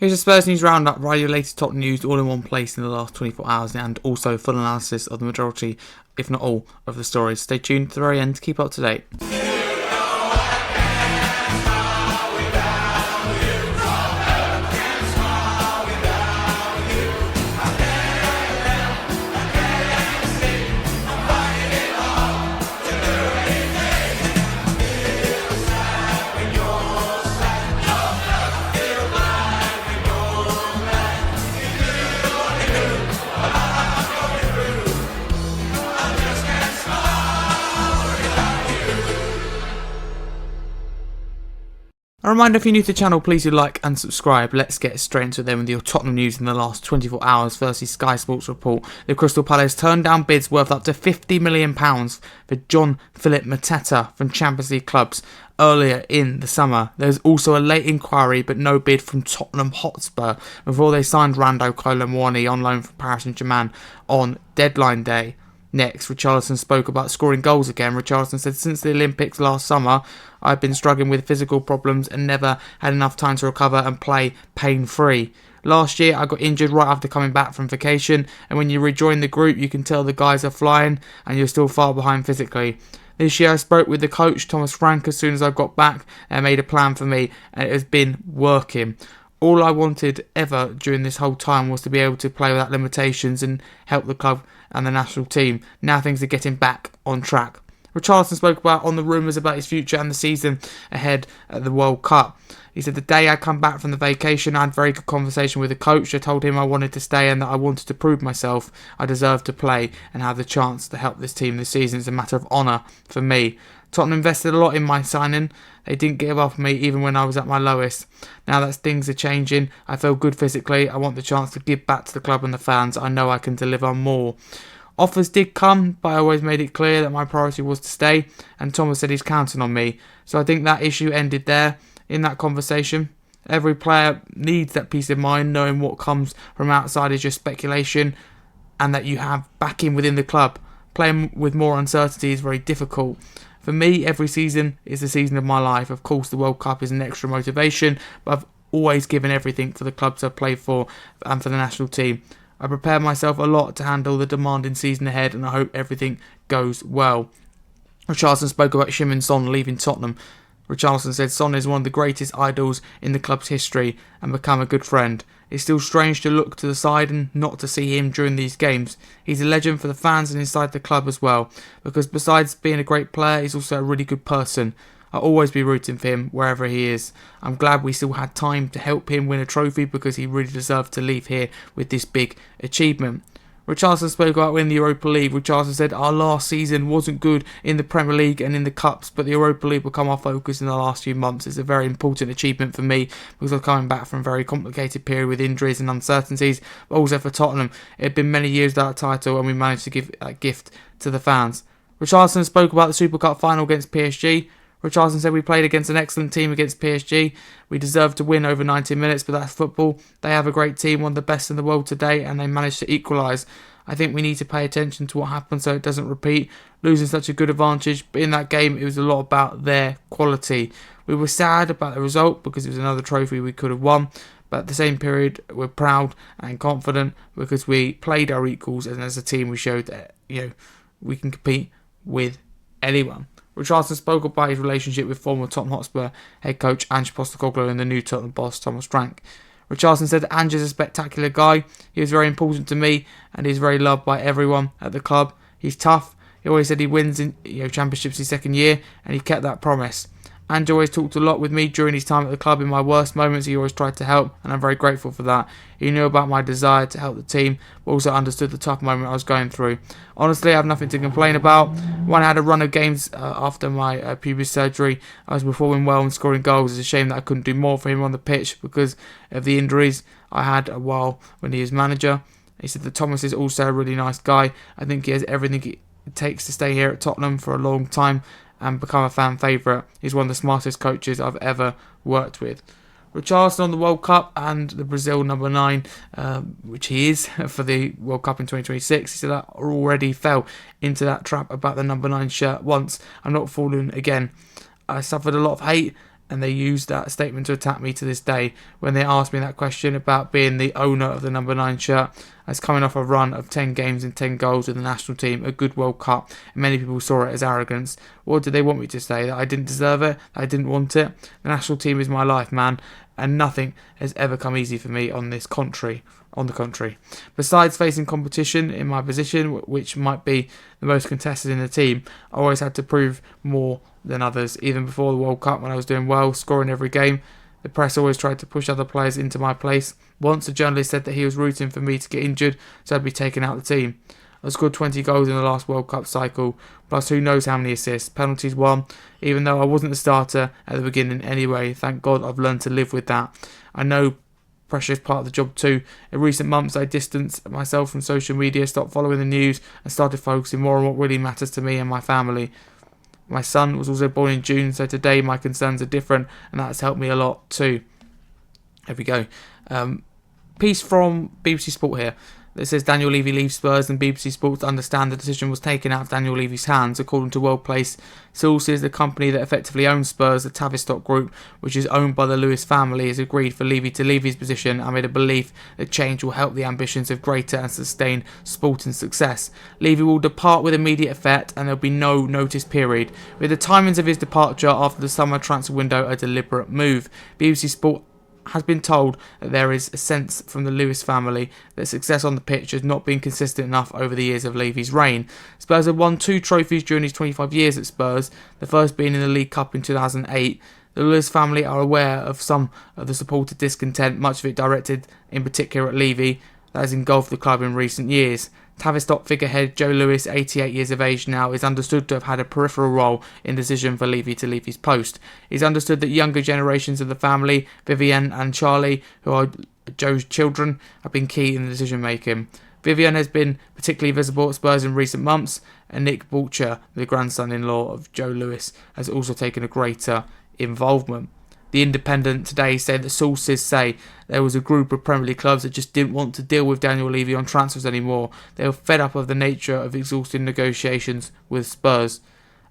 Here's a Spurs News Roundup, right, your latest top news all in one place in the last 24 hours, and also full analysis of the majority, if not all, of the stories. Stay tuned to the very end to keep up to date. A reminder, if you're new to the channel, please do like and subscribe. Let's get straight into them with your Tottenham news in the last 24 hours. Firstly, Sky Sports report the Crystal Palace turned down bids worth up to £50 million for John-Philip Mateta from Champions League clubs earlier in the summer. There's also a late inquiry but no bid from Tottenham Hotspur before they signed Rando Kolo Muani on loan from Paris Saint-Germain on deadline day. Next, Richarlison spoke about scoring goals again. Richarlison said, "Since the Olympics last summer, I've been struggling with physical problems and never had enough time to recover and play pain-free. Last year, I got injured right after coming back from vacation, and when you rejoin the group, you can tell the guys are flying and you're still far behind physically. This year, I spoke with the coach, Thomas Frank, as soon as I got back and made a plan for me, and it has been working. All I wanted ever during this whole time was to be able to play without limitations and help the club and the national team. Now things are getting back on track." Richarlison spoke about on the rumours about his future and the season ahead at the World Cup. He said, "The day I come back from the vacation, I had a very good conversation with the coach. I told him I wanted to stay and that I wanted to prove myself. I deserve to play and have the chance to help this team this season. It's a matter of honour for me. Tottenham invested a lot in my signing. They didn't give up on me even when I was at my lowest. Now that things are changing, I feel good physically. I want the chance to give back to the club and the fans. I know I can deliver more. Offers did come, but I always made it clear that my priority was to stay, and Thomas said he's counting on me. So I think that issue ended there in that conversation. Every player needs that peace of mind, knowing what comes from outside is just speculation, and that you have backing within the club. Playing with more uncertainty is very difficult. For me, every season is the season of my life. Of course, the World Cup is an extra motivation, but I've always given everything for the clubs I've played for and for the national team. I prepare myself a lot to handle the demanding season ahead, and I hope everything goes well." Richarlison spoke about Heung-min Son leaving Tottenham. Richarlison said, "Son is one of the greatest idols in the club's history and become a good friend. It's still strange to look to the side and not to see him during these games. He's a legend for the fans and inside the club as well, because besides being a great player, he's also a really good person. I'll always be rooting for him wherever he is. I'm glad we still had time to help him win a trophy because he really deserved to leave here with this big achievement." Richarlison spoke about winning the Europa League. Richarlison said, "Our last season wasn't good in the Premier League and in the Cups, but the Europa League will become our focus in the last few months. It's a very important achievement for me because I'm coming back from a very complicated period with injuries and uncertainties, but also for Tottenham. It had been many years without a title and we managed to give that gift to the fans." Richarlison spoke about the Super Cup final against PSG. Richarlison said, "We played against an excellent team against PSG. We deserved to win over 90 minutes, but that's football. They have a great team, one of the best in the world today, and they managed to equalise. I think we need to pay attention to what happened so it doesn't repeat, losing such a good advantage. But in that game, it was a lot about their quality. We were sad about the result because it was another trophy we could have won. But at the same period, we're proud and confident because we played our equals, and as a team, we showed that we can compete with anyone." Richarlison spoke about his relationship with former Tottenham Hotspur head coach Ange Postecoglou and the new Tottenham boss Thomas Frank. Richarlison said that Ange is a spectacular guy. He was very important to me and he's very loved by everyone at the club. He's tough. He always said he wins in championships his second year, and he kept that promise. Ange always talked a lot with me during his time at the club. In my worst moments, he always tried to help, and I'm very grateful for that. He knew about my desire to help the team, but also understood the tough moment I was going through. Honestly, I have nothing to complain about. When I had a run of games after my pubis surgery, I was performing well and scoring goals. It's a shame that I couldn't do more for him on the pitch because of the injuries I had a while when he was manager. He said that Thomas is also a really nice guy. I think he has everything it takes to stay here at Tottenham for a long time and become a fan favourite. He's one of the smartest coaches I've ever worked with. Richarlison on the World Cup and the Brazil number 9, which he is for the World Cup in 2026. He said, "I already fell into that trap about the number 9 shirt once. I'm not falling again. I suffered a lot of hate and they used that statement to attack me to this day when they asked me that question about being the owner of the number 9 shirt, as coming off a run of 10 games and 10 goals with the national team, a good World Cup, and many people saw it as arrogance. What did they want me to say? That I didn't deserve it? That I didn't want it? The national team is my life, man, and nothing has ever come easy for me on the contrary. Besides facing competition in my position, which might be the most contested in the team, I always had to prove more than others. Even before the World Cup, when I was doing well, scoring every game, the press always tried to push other players into my place. Once a journalist said that he was rooting for me to get injured, so I'd be taken out of the team. I scored 20 goals in the last World Cup cycle, plus who knows how many assists, penalties won, even though I wasn't the starter at the beginning anyway. Thank God I've learned to live with that. I know pressure is part of the job too. In recent months, I distanced myself from social media, stopped following the news, and started focusing more on what really matters to me and my family. My son was also born in June, so today my concerns are different, and that's helped me a lot too. There we go. Piece from BBC Sport here that says Daniel Levy leaves Spurs, and BBC Sport understand the decision was taken out of Daniel Levy's hands. According to World-Place sources, the company that effectively owns Spurs, the Tavistock Group, which is owned by the Lewis family, has agreed for Levy to leave his position amid a belief that change will help the ambitions of greater and sustained sporting success. Levy will depart with immediate effect, and there will be no notice period, with the timings of his departure after the summer transfer window a deliberate move. BBC Sport has been told that there is a sense from the Lewis family that success on the pitch has not been consistent enough over the years of Levy's reign. Spurs have won 2 trophies during his 25 years at Spurs, the first being in the League Cup in 2008. The Lewis family are aware of some of the supporter discontent, much of it directed in particular at Levy, that has engulfed the club in recent years. Tavistock figurehead Joe Lewis, 88 years of age now, is understood to have had a peripheral role in the decision for Levy to leave his post. It's understood that younger generations of the family, Vivienne and Charlie, who are Joe's children, have been key in the decision making. Vivienne has been particularly visible at Spurs in recent months, and Nick Boucher, the grandson-in-law of Joe Lewis, has also taken a greater involvement. The Independent today said that sources say there was a group of Premier League clubs that just didn't want to deal with Daniel Levy on transfers anymore. They were fed up of the nature of exhausting negotiations with Spurs.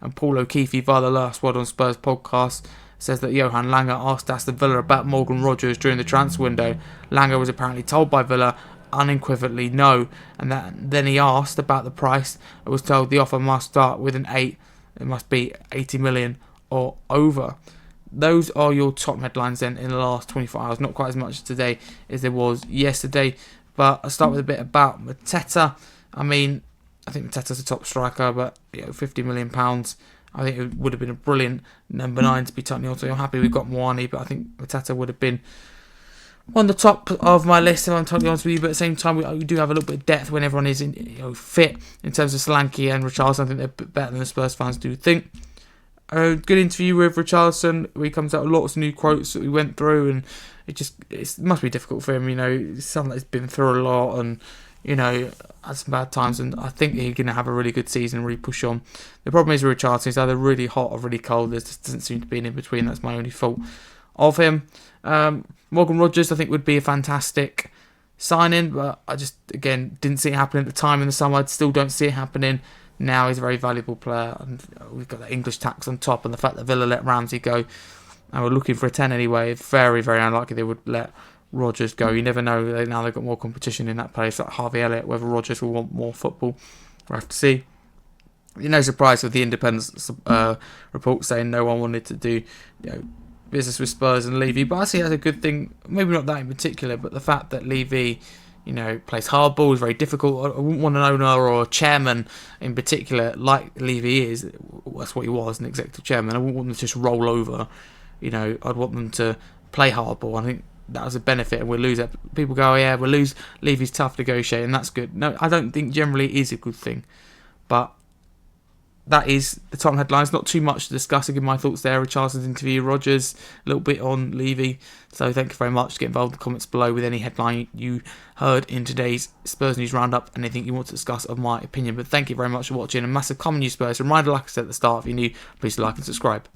And Paul O'Keefe, via the Last Word on Spurs podcast, says that Johan Langer asked Aston Villa about Morgan Rogers during the transfer window. Langer was apparently told by Villa unequivocally no, and then he asked about the price and was told the offer must start with an 8. It must be 80 million or over. Those are your top headlines then in the last 24 hours. Not quite as much today as there was yesterday. But I'll start with a bit about Mateta. I mean, I think Mateta's a top striker, but £50 million. I think it would have been a brilliant number 9 to be Tottenham Hotspur. I'm happy we've got Moani, but I think Mateta would have been on the top of my list if I'm totally honest with you. But at the same time, we do have a little bit of depth when everyone is fit in terms of Solanke and Richarlison. I think they're better than the Spurs fans do think. A good interview with Richarlison. He comes out with lots of new quotes that we went through, and it must be difficult for him. It's someone that's been through a lot, and had some bad times. And I think he's going to have a really good season and really push on. The problem is with Richarlison, he's either really hot or really cold. There just doesn't seem to be an in between. That's my only fault of him. Morgan Rogers, I think, would be a fantastic signing, but I just again didn't see it happening at the time in the summer. I still don't see it happening. Now he's a very valuable player, and we've got the English tax on top, and the fact that Villa let Ramsey go, and we're looking for a 10 anyway. Very, very unlikely they would let Rodgers go. You never know. Now they've got more competition in that place, like Harvey Elliott. Whether Rodgers will want more football, we'll have to see. No surprise with the Independent report saying no one wanted to do business with Spurs and Levy, but I see it as a good thing. Maybe not that in particular, but the fact that Levy plays hardball is very difficult. I wouldn't want an owner or a chairman in particular, like Levy is. That's what he was, an executive chairman. I wouldn't want them to just roll over. I'd want them to play hardball. I think that was a benefit, and we'll lose it. People go, oh yeah, we'll lose. Levy's tough negotiating, that's good. No, I don't think generally it is a good thing. But that is the Tottenham headlines. Not too much to discuss. I give my thoughts there. Richarlison's interview, Rodgers, a little bit on Levy. So thank you very much. Get involved in the comments below with any headline you heard in today's Spurs News Roundup. Anything you want to discuss of my opinion. But thank you very much for watching. A massive common news Spurs. Reminder, like I said at the start, if you're new, please like and subscribe.